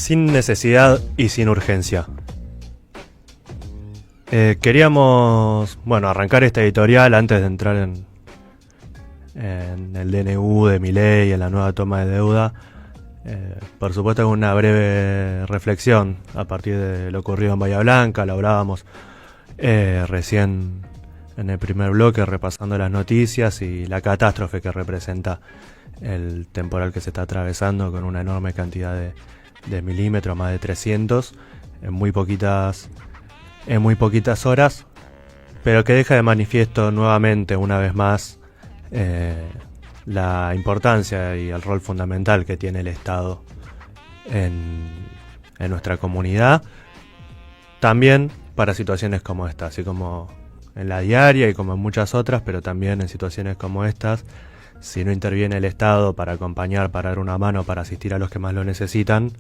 sin necesidad y sin urgencia. Queríamos, arrancar esta editorial antes de entrar en el DNU de Milei, en la nueva toma de deuda. Por supuesto, con una breve reflexión a partir de lo ocurrido en Bahía Blanca. Lo hablábamos recién en el primer bloque, repasando las noticias y la catástrofe que representa el temporal que se está atravesando, con una enorme cantidad de milímetros, más de 300, en muy poquitas horas, pero que deja de manifiesto nuevamente, una vez más, la importancia y el rol fundamental que tiene el Estado en nuestra comunidad, también para situaciones como esta, así como en la diaria y como en muchas otras, pero también en situaciones como estas. Si no interviene el Estado para acompañar, para dar una mano, para asistir a los que más lo necesitan,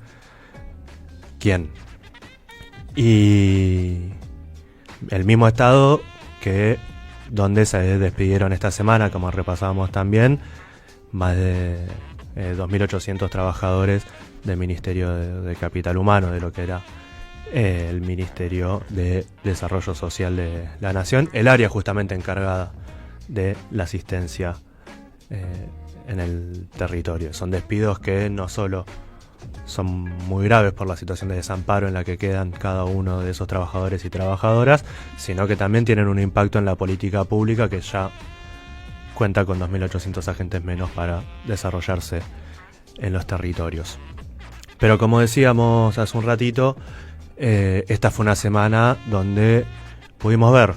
¿quién? Y el mismo Estado donde se despidieron esta semana, como repasábamos también, más de 2.800 trabajadores del Ministerio de Capital Humano, de lo que era el Ministerio de Desarrollo Social de la Nación, el área justamente encargada de la asistencia en el territorio. Son despidos que no solo son muy graves por la situación de desamparo en la que quedan cada uno de esos trabajadores y trabajadoras, sino que también tienen un impacto en la política pública, que ya cuenta con 2.800 agentes menos para desarrollarse en los territorios. Pero como decíamos hace un ratito, esta fue una semana donde pudimos ver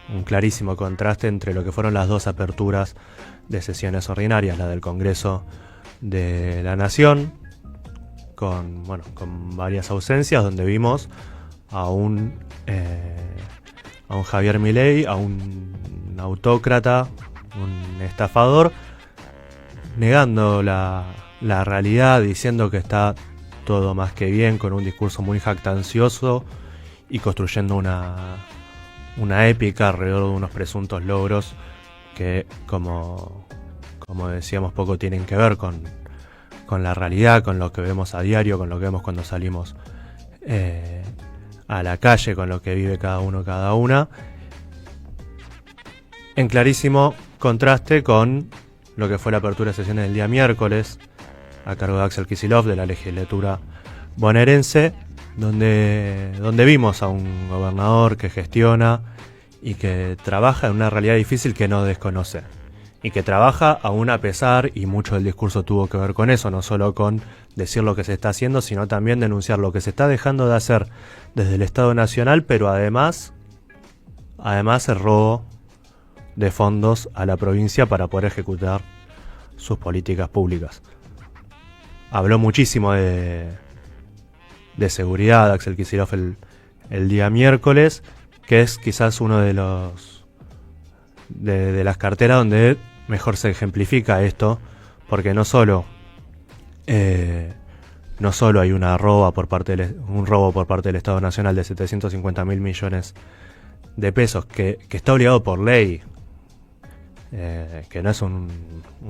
un clarísimo contraste entre lo que fueron las dos aperturas de sesiones ordinarias, la del Congreso de la Nación, con varias ausencias, donde vimos a un Javier Milei, a un autócrata, un estafador, negando la realidad, diciendo que está todo más que bien, con un discurso muy jactancioso y construyendo una épica alrededor de unos presuntos logros que, como decíamos, poco tienen que ver con la realidad, con lo que vemos a diario, con lo que vemos cuando salimos a la calle, con lo que vive cada uno, cada una, en clarísimo contraste con lo que fue la apertura de sesiones del día miércoles, a cargo de Axel Kicillof, de la legislatura bonaerense, donde vimos a un gobernador que gestiona y que trabaja en una realidad difícil que no desconoce, y que trabaja aún a pesar, y mucho del discurso tuvo que ver con eso, no solo con decir lo que se está haciendo, sino también denunciar lo que se está dejando de hacer desde el Estado Nacional, pero además el robo de fondos a la provincia para poder ejecutar sus políticas públicas. Habló muchísimo de seguridad Axel Kicillof el día miércoles, que es quizás uno de las carteras donde mejor se ejemplifica esto, porque no solo hay un robo por parte del Estado Nacional de 750.000 millones de pesos, que está obligado por ley, que no es un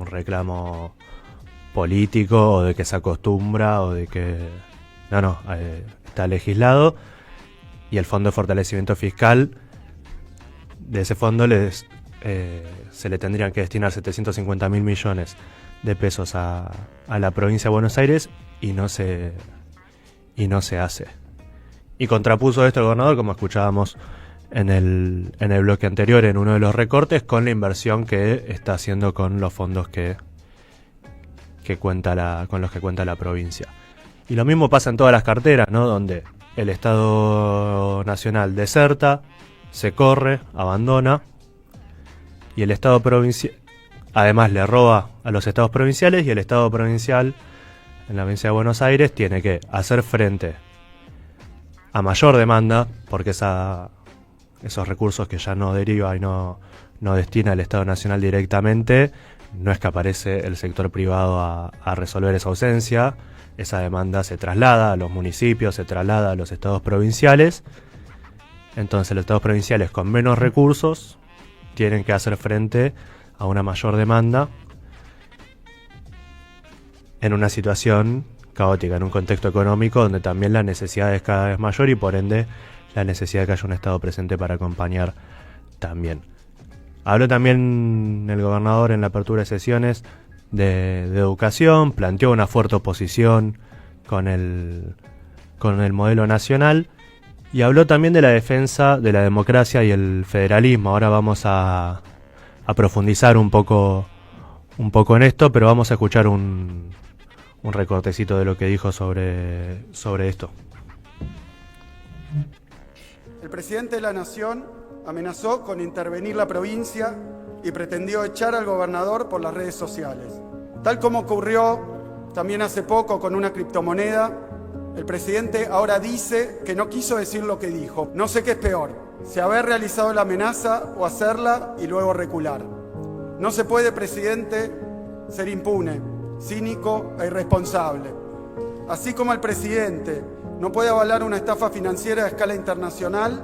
reclamo político o de que se acostumbra o de que está legislado, y el Fondo de Fortalecimiento Fiscal, de ese fondo se le tendrían que destinar 750.000 millones de pesos a la provincia de Buenos Aires, y no se hace. Y contrapuso esto el gobernador, como escuchábamos en el bloque anterior, en uno de los recortes, con la inversión que está haciendo con los fondos con los que cuenta la provincia. Y lo mismo pasa en todas las carteras, ¿no? Donde el Estado Nacional deserta, se corre, abandona, y el Estado provincial además le roba a los estados provinciales, y el Estado provincial en la provincia de Buenos Aires tiene que hacer frente a mayor demanda, porque esos recursos que ya no deriva y no destina el Estado Nacional directamente, no es que aparece el sector privado a resolver esa ausencia. Esa demanda se traslada a los municipios, se traslada a los estados provinciales. Entonces los estados provinciales con menos recursos tienen que hacer frente a una mayor demanda, en una situación caótica, en un contexto económico donde también la necesidad es cada vez mayor y por ende la necesidad de que haya un Estado presente para acompañar también. Habló también el gobernador en la apertura de sesiones de educación, planteó una fuerte oposición con el modelo nacional y habló también de la defensa de la democracia y el federalismo. Ahora vamos a profundizar un poco en esto, pero vamos a escuchar un recortecito de lo que dijo sobre esto. El presidente de la Nación amenazó con intervenir la provincia y pretendió echar al gobernador por las redes sociales. Tal como ocurrió también hace poco con una criptomoneda, el presidente ahora dice que no quiso decir lo que dijo. No sé qué es peor, si haber realizado la amenaza o hacerla y luego recular. No se puede, presidente, ser impune, cínico e irresponsable. Así como el presidente no puede avalar una estafa financiera a escala internacional,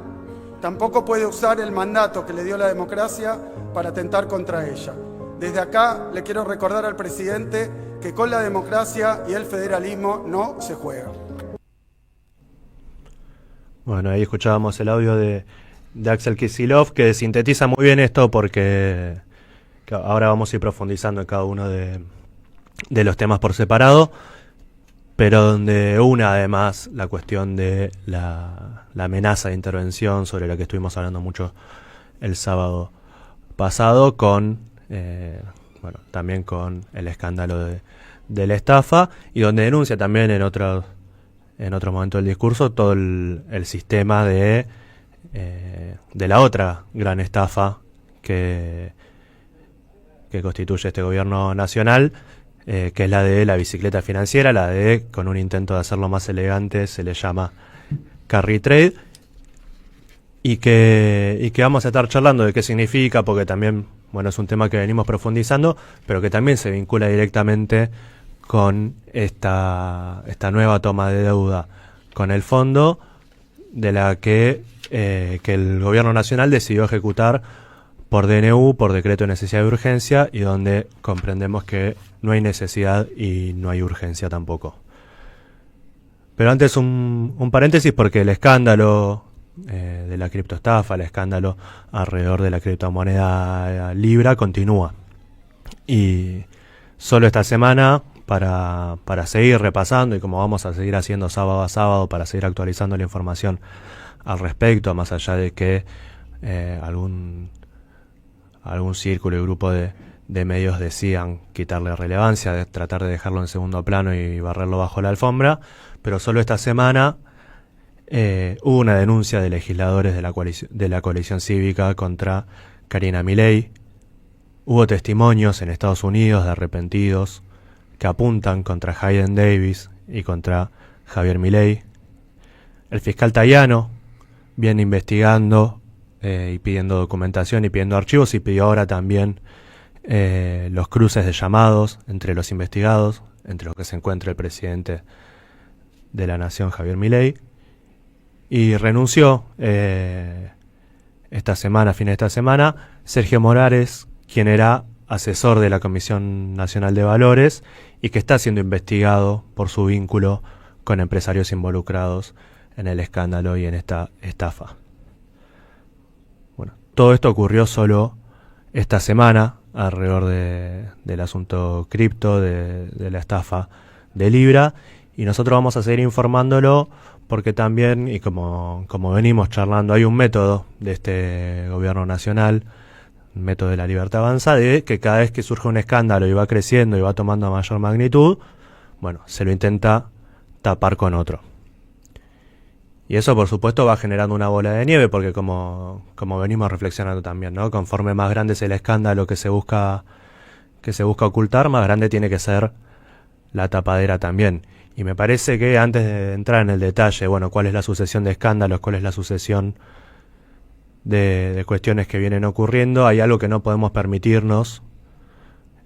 tampoco puede usar el mandato que le dio la democracia para atentar contra ella. Desde acá le quiero recordar al presidente que con la democracia y el federalismo no se juega. Bueno, ahí escuchábamos el audio de Axel Kicillof, que sintetiza muy bien esto porque ahora vamos a ir profundizando en cada uno de los temas por separado, pero donde una además la cuestión de la amenaza de intervención sobre la que estuvimos hablando mucho el sábado pasado también con el escándalo de la estafa y donde denuncia también en otro momento del discurso todo el sistema de la otra gran estafa que constituye este gobierno nacional, que es la de la bicicleta financiera, la de, con un intento de hacerlo más elegante, se le llama carry trade, y que vamos a estar charlando de qué significa, porque también, bueno, es un tema que venimos profundizando, pero que también se vincula directamente con esta nueva toma de deuda con el fondo, de la que el gobierno nacional decidió ejecutar por DNU, por decreto de necesidad de urgencia, y donde comprendemos que no hay necesidad y no hay urgencia tampoco. Pero antes un paréntesis, porque el escándalo de la criptoestafa, el escándalo alrededor de la criptomoneda Libra continúa. Y solo esta semana, para seguir repasando, y como vamos a seguir haciendo sábado a sábado, para seguir actualizando la información al respecto, más allá de que algún círculo y grupo de medios decían quitarle relevancia, de tratar de dejarlo en segundo plano y barrerlo bajo la alfombra, pero solo esta semana hubo una denuncia de legisladores de la coalición cívica contra Karina Milei. Hubo testimonios en Estados Unidos de arrepentidos que apuntan contra Hayden Davis y contra Javier Milei. El fiscal Tayano viene investigando y pidiendo documentación y pidiendo archivos, y pidió ahora también los cruces de llamados entre los investigados, entre los que se encuentra el presidente de la Nación, Javier Milei, y renunció esta semana, fin de esta semana, Sergio Morales, quien era asesor de la Comisión Nacional de Valores y que está siendo investigado por su vínculo con empresarios involucrados en el escándalo y en esta estafa. Bueno, todo esto ocurrió solo esta semana alrededor del asunto cripto, de la estafa de Libra, y nosotros vamos a seguir informándolo porque también, y como venimos charlando, hay un método de este gobierno nacional, un método de la libertad avanza, de que cada vez que surge un escándalo y va creciendo y va tomando mayor magnitud, bueno, se lo intenta tapar con otro. Y eso, por supuesto, va generando una bola de nieve, porque como venimos reflexionando también, ¿no? Conforme más grande es el escándalo que se busca ocultar, más grande tiene que ser la tapadera también. Y me parece que antes de entrar en el detalle, bueno, cuál es la sucesión de escándalos, cuál es la sucesión de cuestiones que vienen ocurriendo, hay algo que no podemos permitirnos,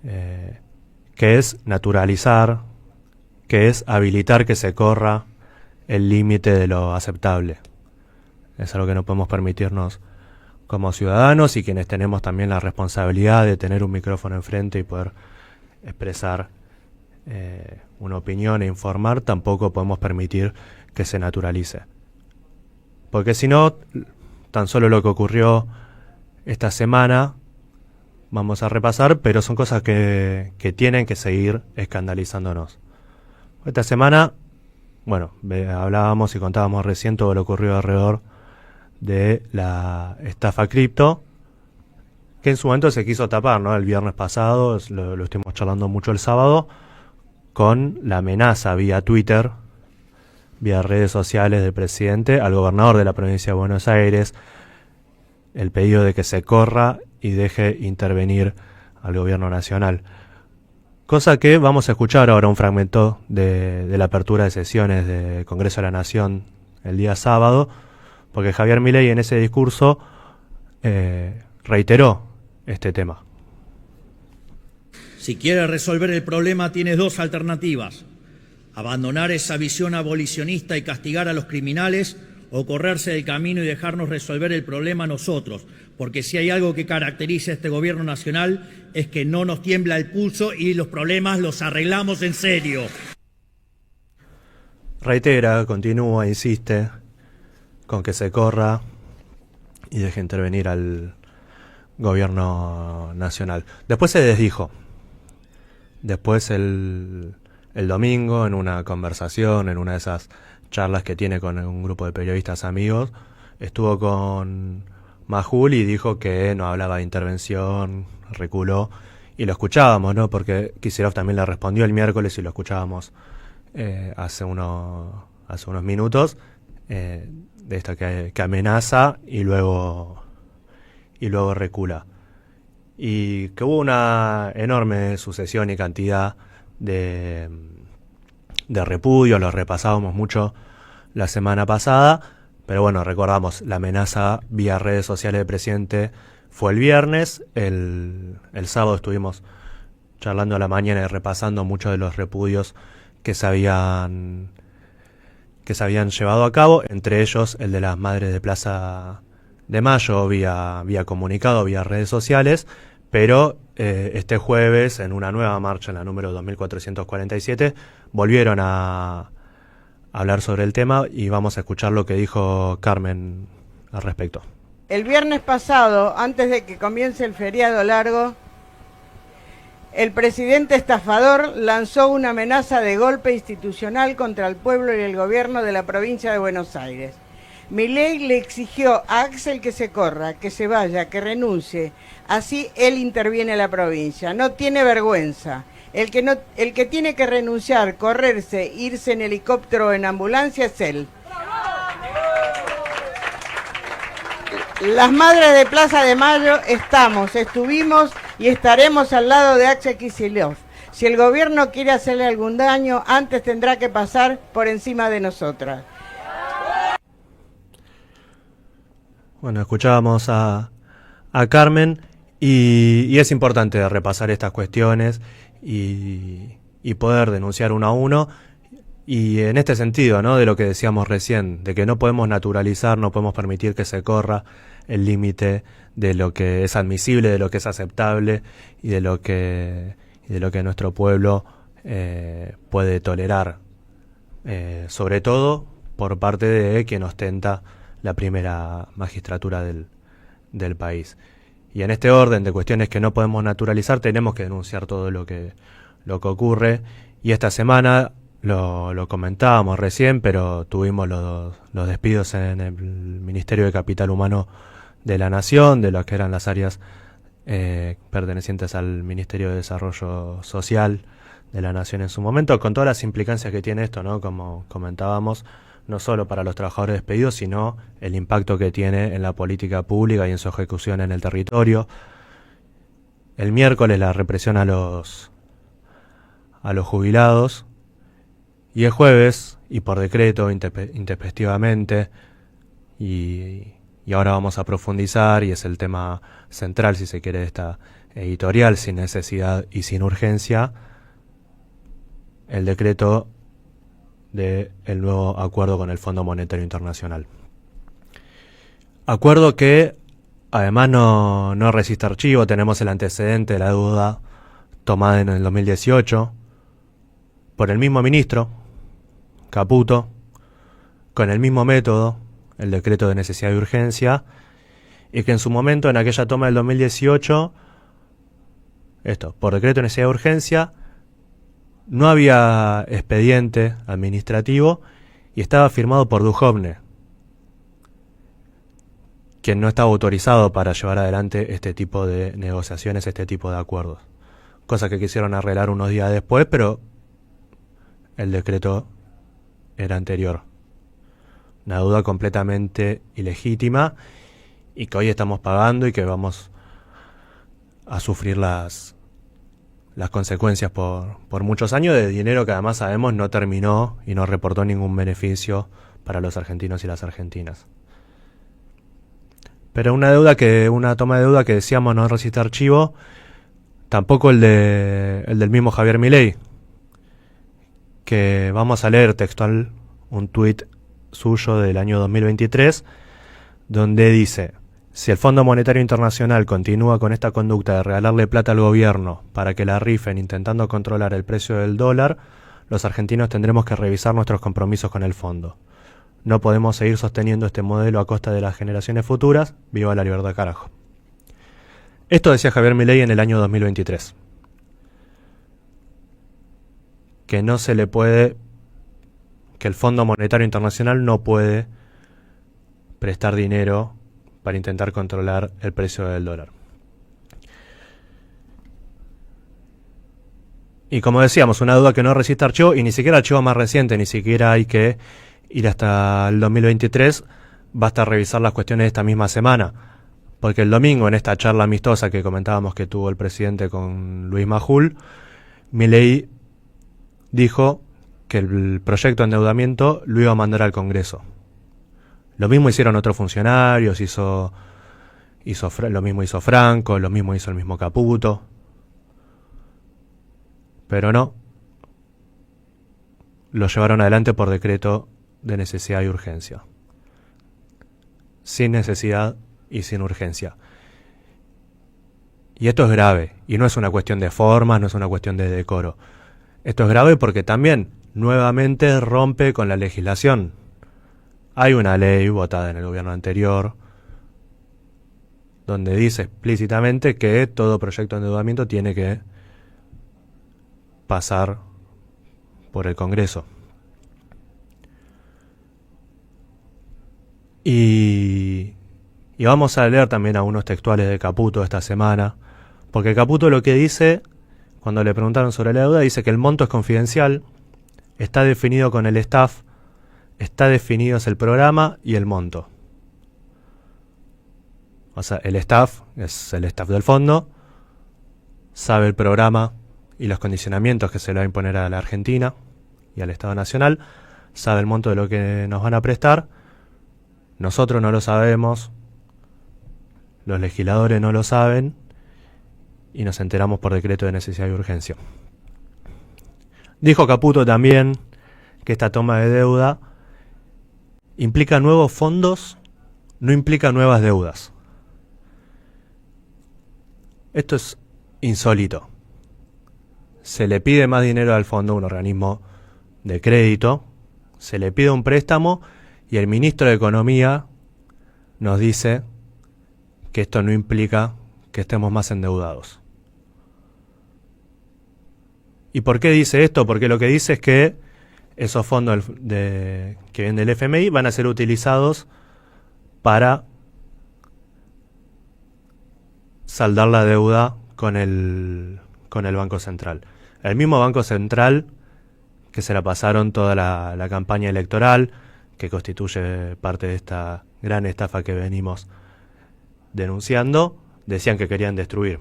que es naturalizar, que es habilitar que se corra el límite de lo aceptable. Es algo que no podemos permitirnos como ciudadanos y quienes tenemos también la responsabilidad de tener un micrófono enfrente y poder expresar una opinión e informar, tampoco podemos permitir que se naturalice. Porque si no, tan solo lo que ocurrió esta semana vamos a repasar, pero son cosas que tienen que seguir escandalizándonos. Esta semana, bueno, hablábamos y contábamos recién todo lo ocurrido alrededor de la estafa cripto, que en su momento se quiso tapar, ¿no? El viernes pasado, lo estuvimos charlando mucho el sábado, con la amenaza vía Twitter, vía redes sociales del presidente al gobernador de la provincia de Buenos Aires, el pedido de que se corra y deje intervenir al gobierno nacional. Cosa que vamos a escuchar ahora un fragmento de la apertura de sesiones del Congreso de la Nación el día sábado, porque Javier Milei en ese discurso reiteró este tema. Si quiere resolver el problema, tiene dos alternativas: abandonar esa visión abolicionista y castigar a los criminales, o correrse del camino y dejarnos resolver el problema nosotros, porque si hay algo que caracteriza a este gobierno nacional es que no nos tiembla el pulso y los problemas los arreglamos en serio. Reitera, continúa, insiste con que se corra y deje intervenir al gobierno nacional. Después se desdijo. Después el domingo, en una conversación, en una de esas charlas que tiene con un grupo de periodistas amigos, estuvo con Majul y dijo que no hablaba de intervención, reculó, y lo escuchábamos, ¿no? Porque Kicillof también le respondió el miércoles y lo escuchábamos hace unos minutos, de esto que amenaza y luego recula. Y que hubo una enorme sucesión y cantidad de repudios, los repasábamos mucho la semana pasada, pero bueno, recordamos, la amenaza vía redes sociales del presidente fue el viernes, el sábado estuvimos charlando a la mañana y repasando muchos de los repudios que se habían llevado a cabo, entre ellos el de las madres de Plaza de Mayo vía comunicado, vía redes sociales, pero este jueves, en una nueva marcha, en la número 2447, volvieron a hablar sobre el tema y vamos a escuchar lo que dijo Carmen al respecto. El viernes pasado, antes de que comience el feriado largo, el presidente estafador lanzó una amenaza de golpe institucional contra el pueblo y el gobierno de la provincia de Buenos Aires. Milei le exigió a Axel que se corra, que se vaya, que renuncie. Así él interviene en la provincia. No tiene vergüenza. El que tiene que renunciar, correrse, irse en helicóptero o en ambulancia es él. Las madres de Plaza de Mayo estuvimos y estaremos al lado de Axel Kicillof. Si el gobierno quiere hacerle algún daño, antes tendrá que pasar por encima de nosotras. Bueno, escuchábamos a Carmen y es importante repasar estas cuestiones y poder denunciar uno a uno. Y en este sentido, ¿no?, de lo que decíamos recién, de que no podemos naturalizar, no podemos permitir que se corra el límite de lo que es admisible, de lo que es aceptable y de lo que nuestro pueblo puede tolerar, sobre todo por parte de quien ostenta la primera magistratura del país. Y en este orden de cuestiones que no podemos naturalizar, tenemos que denunciar todo lo que ocurre. Y esta semana lo comentábamos recién, pero tuvimos los despidos en el Ministerio de Capital Humano de la Nación, de lo que eran las áreas pertenecientes al Ministerio de Desarrollo Social de la Nación en su momento, con todas las implicancias que tiene esto, ¿no? Como comentábamos, no solo para los trabajadores despedidos, sino el impacto que tiene en la política pública y en su ejecución en el territorio. El miércoles la represión a los jubilados, y el jueves, y por decreto, intempestivamente, y ahora vamos a profundizar, y es el tema central, si se quiere, de esta editorial, sin necesidad y sin urgencia, el decreto del nuevo acuerdo con el Fondo Monetario Internacional. Acuerdo que además no resiste archivo. Tenemos el antecedente de la deuda tomada en el 2018, por el mismo ministro, Caputo, con el mismo método, el decreto de necesidad y urgencia, y que en su momento, en aquella toma del 2018, por decreto de necesidad y urgencia, no había expediente administrativo y estaba firmado por Duhovne, quien no estaba autorizado para llevar adelante este tipo de negociaciones, este tipo de acuerdos. Cosa que quisieron arreglar unos días después, pero el decreto era anterior. Una deuda completamente ilegítima y que hoy estamos pagando y que vamos a sufrir las consecuencias por muchos años de dinero que además sabemos no terminó y no reportó ningún beneficio para los argentinos y las argentinas. Pero una toma de deuda que decíamos no resiste archivo, tampoco el del mismo Javier Milei, que vamos a leer textual un tuit suyo del año 2023, donde dice: si el Fondo Monetario Internacional continúa con esta conducta de regalarle plata al gobierno para que la rifen intentando controlar el precio del dólar, los argentinos tendremos que revisar nuestros compromisos con el fondo. No podemos seguir sosteniendo este modelo a costa de las generaciones futuras. ¡Viva la libertad, carajo! Esto decía Javier Milei en el año 2023. Que no se le puede, que el Fondo Monetario Internacional no puede prestar dinero para intentar controlar el precio del dólar. Y como decíamos, una duda que no resiste archivo, y ni siquiera archivo más reciente, ni siquiera hay que ir hasta el 2023, basta revisar las cuestiones de esta misma semana, porque el domingo, en esta charla amistosa que comentábamos que tuvo el presidente con Luis Majul, Milei dijo que el proyecto de endeudamiento lo iba a mandar al Congreso. Lo mismo hicieron otros funcionarios, lo mismo hizo Franco, lo mismo hizo el mismo Caputo. Pero no. Lo llevaron adelante por decreto de necesidad y urgencia. Sin necesidad y sin urgencia. Y esto es grave. Y no es una cuestión de forma, no es una cuestión de decoro. Esto es grave porque también nuevamente rompe con la legislación. Hay una ley votada en el gobierno anterior donde dice explícitamente que todo proyecto de endeudamiento tiene que pasar por el Congreso. Y vamos a leer también algunos textuales de Caputo esta semana, porque Caputo lo que dice, cuando le preguntaron sobre la deuda, dice que el monto es confidencial, está definido con el staff, está definido el programa y el monto. O sea, el staff es el staff del fondo, sabe el programa y los condicionamientos que se le va a imponer a la Argentina y al Estado Nacional, sabe el monto de lo que nos van a prestar. Nosotros no lo sabemos, los legisladores no lo saben y nos enteramos por decreto de necesidad y urgencia. Dijo Caputo también que esta toma de deuda implica nuevos fondos, no implica nuevas deudas. Esto es insólito. Se le pide más dinero al fondo, un organismo de crédito, se le pide un préstamo y el ministro de Economía nos dice que esto no implica que estemos más endeudados. ¿Y por qué dice esto? Porque lo que dice es que esos fondos que vienen del FMI van a ser utilizados para saldar la deuda con el Banco Central. El mismo Banco Central que se la pasaron toda la campaña electoral, que constituye parte de esta gran estafa que venimos denunciando, decían que querían destruir.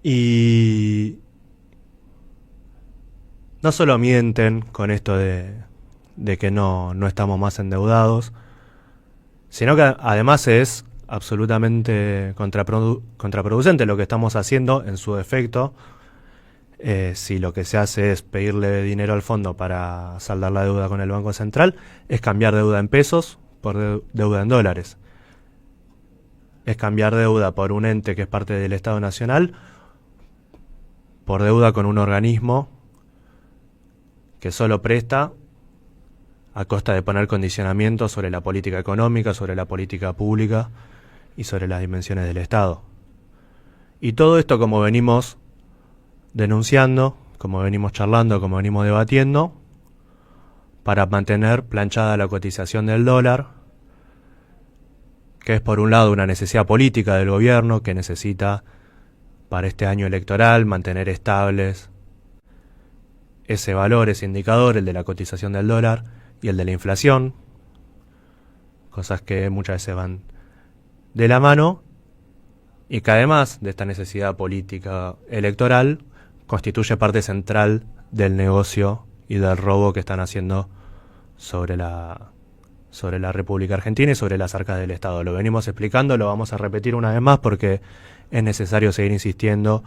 Y no solo mienten con esto de que no estamos más endeudados, sino que además es absolutamente contraproducente lo que estamos haciendo en su defecto. Si lo que se hace es pedirle dinero al fondo para saldar la deuda con el Banco Central, es cambiar deuda en pesos por deuda en dólares. Es cambiar deuda por un ente que es parte del Estado Nacional por deuda con un organismo que solo presta a costa de poner condicionamientos sobre la política económica, sobre la política pública y sobre las dimensiones del Estado. Y todo esto, como venimos denunciando, como venimos charlando, como venimos debatiendo, para mantener planchada la cotización del dólar, que es por un lado una necesidad política del gobierno que necesita para este año electoral mantener estables ese valor, ese indicador, el de la cotización del dólar y el de la inflación, cosas que muchas veces van de la mano y que además de esta necesidad política electoral constituye parte central del negocio y del robo que están haciendo sobre la República Argentina y sobre las arcas del Estado. Lo venimos explicando, lo vamos a repetir una vez más porque es necesario seguir insistiendo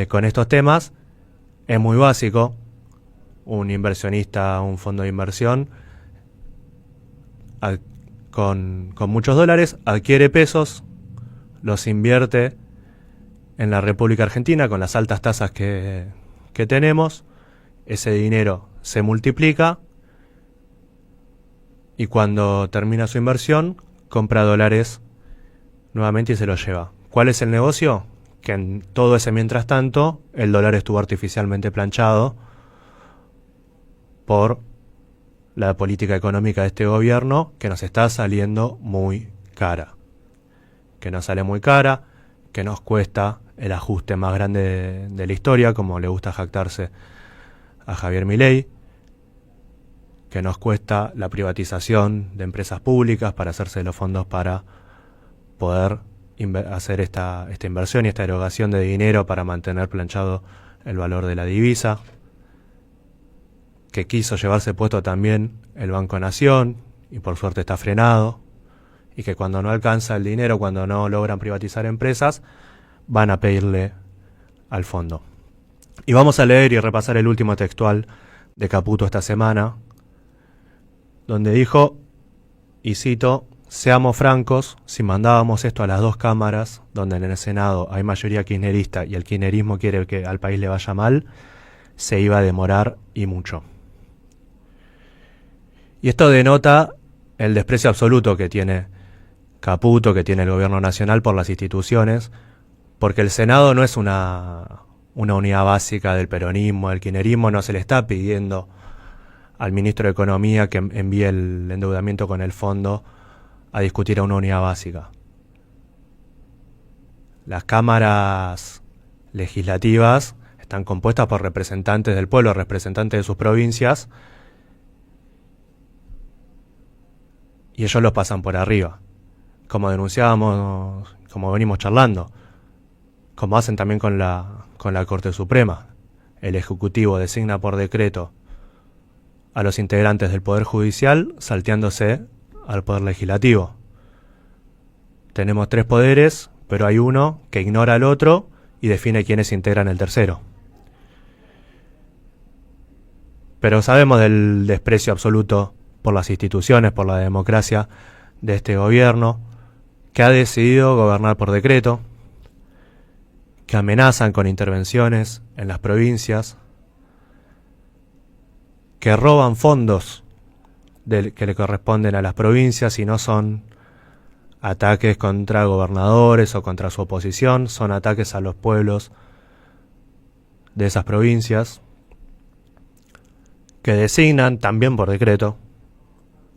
con estos temas. Es muy básico. Un inversionista, un fondo de inversión con muchos dólares adquiere pesos, los invierte en la República Argentina con las altas tasas que tenemos. Ese dinero se multiplica y cuando termina su inversión compra dólares nuevamente y se los lleva. ¿Cuál es el negocio? Que en todo ese mientras tanto el dólar estuvo artificialmente planchado por la política económica de este gobierno, que nos está saliendo muy cara. Que nos sale muy cara, que nos cuesta el ajuste más grande de la historia, como le gusta jactarse a Javier Milei, que nos cuesta la privatización de empresas públicas para hacerse de los fondos para poder hacer esta inversión y esta erogación de dinero para mantener planchado el valor de la divisa, que quiso llevarse puesto también el Banco Nación y por suerte está frenado, y que cuando no alcanza el dinero, cuando no logran privatizar empresas, van a pedirle al fondo. Y vamos a leer y repasar el último textual de Caputo esta semana, donde dijo, y cito: seamos francos, si mandábamos esto a las dos cámaras, donde en el Senado hay mayoría kirchnerista y el kirchnerismo quiere que al país le vaya mal, se iba a demorar y mucho. Y esto denota el desprecio absoluto que tiene Caputo, que tiene el gobierno nacional por las instituciones, porque el Senado no es una unidad básica del peronismo, del kirchnerismo. No se le está pidiendo al ministro de Economía que envíe el endeudamiento con el fondo a discutir a una unidad básica. Las cámaras legislativas están compuestas por representantes del pueblo, representantes de sus provincias, y ellos los pasan por arriba, como denunciábamos, como venimos charlando, como hacen también con la Corte Suprema. El Ejecutivo designa por decreto a los integrantes del Poder Judicial, salteándose al Poder Legislativo. Tenemos tres poderes, pero hay uno que ignora al otro y define quiénes integran el tercero. Pero sabemos del desprecio absoluto por las instituciones, por la democracia de este gobierno, que ha decidido gobernar por decreto, que amenazan con intervenciones en las provincias, que roban fondos que le corresponden a las provincias y no son ataques contra gobernadores o contra su oposición, son ataques a los pueblos de esas provincias, que designan también por decreto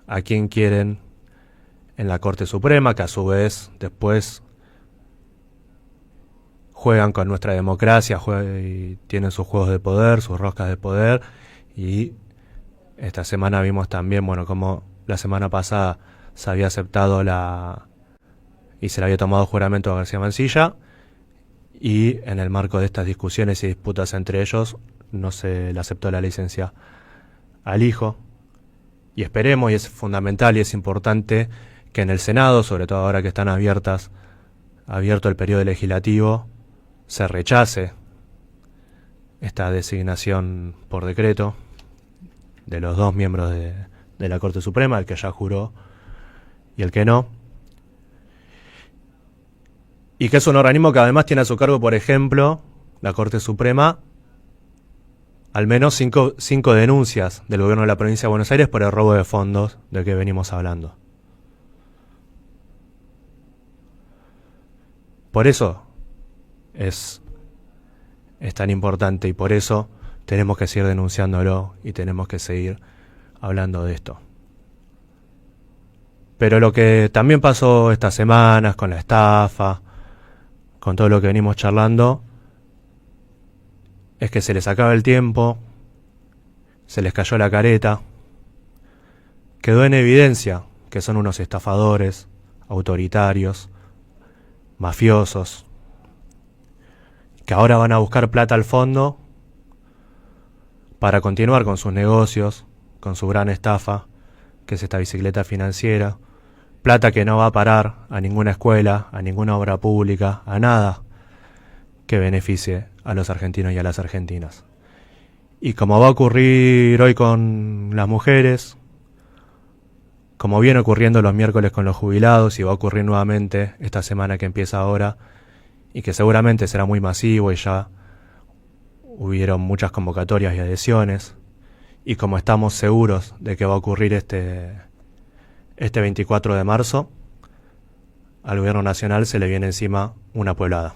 a quien quieren en la Corte Suprema, que a su vez después juegan con nuestra democracia y tienen sus juegos de poder, sus roscas de poder. Y esta semana vimos también, como la semana pasada se había aceptado y se le había tomado juramento a García Mansilla, y en el marco de estas discusiones y disputas entre ellos no se le aceptó la licencia al hijo. Y esperemos, y es fundamental y es importante, que en el Senado, sobre todo ahora que están abierto el periodo legislativo, se rechace esta designación por decreto de los dos miembros de la Corte Suprema, el que ya juró y el que no. Y que es un organismo que además tiene a su cargo, por ejemplo, la Corte Suprema al menos cinco denuncias del gobierno de la provincia de Buenos Aires por el robo de fondos del que venimos hablando. Por eso es tan importante y por eso tenemos que seguir denunciándolo y tenemos que seguir hablando de esto. Pero lo que también pasó estas semanas con la estafa, con todo lo que venimos charlando, es que se les acaba el tiempo, se les cayó la careta, quedó en evidencia que son unos estafadores, autoritarios, mafiosos, que ahora van a buscar plata al fondo para continuar con sus negocios, con su gran estafa, que es esta bicicleta financiera, plata que no va a parar a ninguna escuela, a ninguna obra pública, a nada que beneficie a los argentinos y a las argentinas. Y como va a ocurrir hoy con las mujeres, como viene ocurriendo los miércoles con los jubilados y va a ocurrir nuevamente esta semana que empieza ahora y que seguramente será muy masivo y ya hubieron muchas convocatorias y adhesiones, y como estamos seguros de que va a ocurrir este 24 de marzo, al gobierno nacional se le viene encima una pueblada.